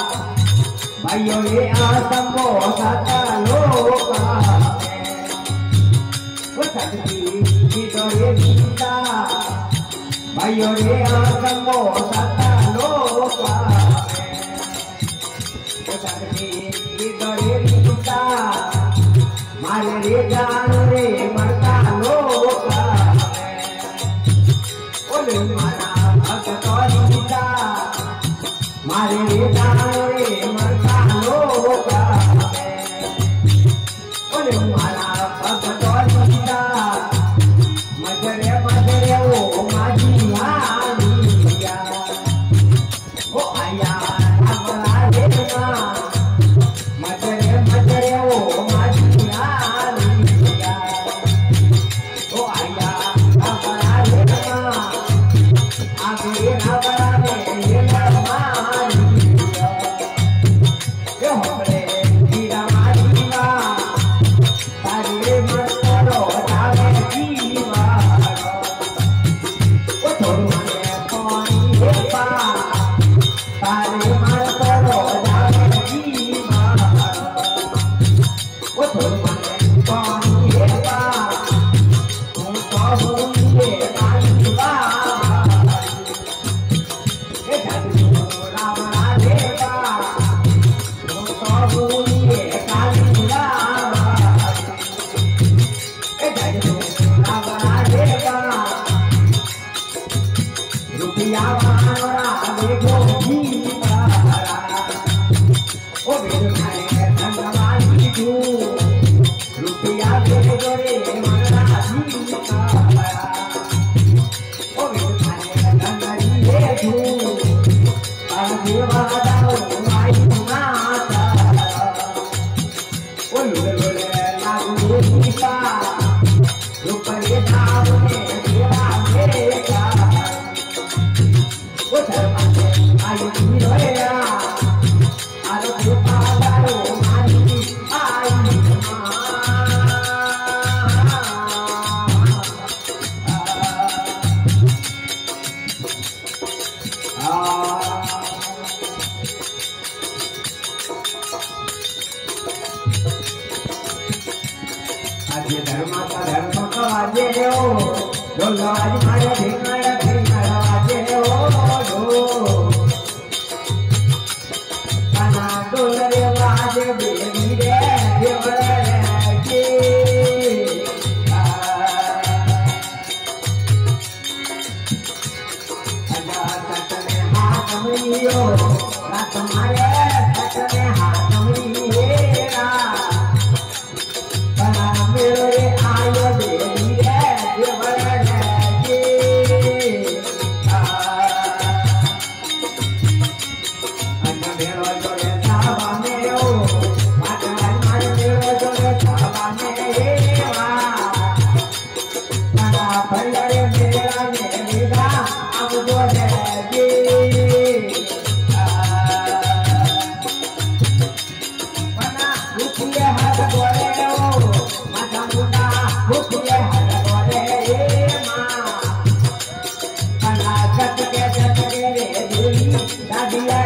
भाइयों ये आसमो सता लोका वो शक्ति की दौरे गीता भाइयों ये आसमो सता लोका वो शक्ति की दौरे गीता मारे रे जान रे मरता लोका बोले मारा भक्त गीता मारे रे जान रे मरता लोका बोले मारा भक्त गीता मजरे मजरे वो माझी आलिया वो आया हमारा देना मजरे मजरे वो माझी आलिया वो आया हमारा देना आगे हमारा में ये लमानिया ये हमरे हीरा मारीवा तारे मस्तरो जावे जीवा वो थोड़ू ने पानी हे पा तारे मस्तरो जावे जीवा वो थोड़ू ने पानी हे पा तुम कहू ये पानी बा ये जादू राम राधेवा तुम कहू ये काली बा ये जादू राम राधेवा रुपया मानोरा देखो जीवा ओ बेद खाने धनवानी तू रुपया तेरे गोरे मनरा जीवा ओ बेद खाने धनवानी है तू देवा दाओ माई माता ओ लुले लागू दीपा रुपये दाव में देवा देगा ओ धर्माने आई रोया आरो कृपा दाओ माई आई आज धर्माचा धर्म वाजे हो ढोल आज मारे ढिंगड़ ढिंगड़ वाजे हो काना ढोल रे वाजे बेबी रे देवड़ रे के अजा तट में हाथ मिलियो रात मारे तट में हाथ मिलिएगा बना मेरे आयो देवी रे देवड़ रे के अन्य मेरो जोड़े सावा मेरो माता मारे मेरो जोड़े सावा मेरा बना भैया मेरा मेरा अब जोड़े के बना रुपये हाथ जोड़े हो माता मुंडा रुपये हाथ जोड़े माँ बना जट के रे देवी दादिया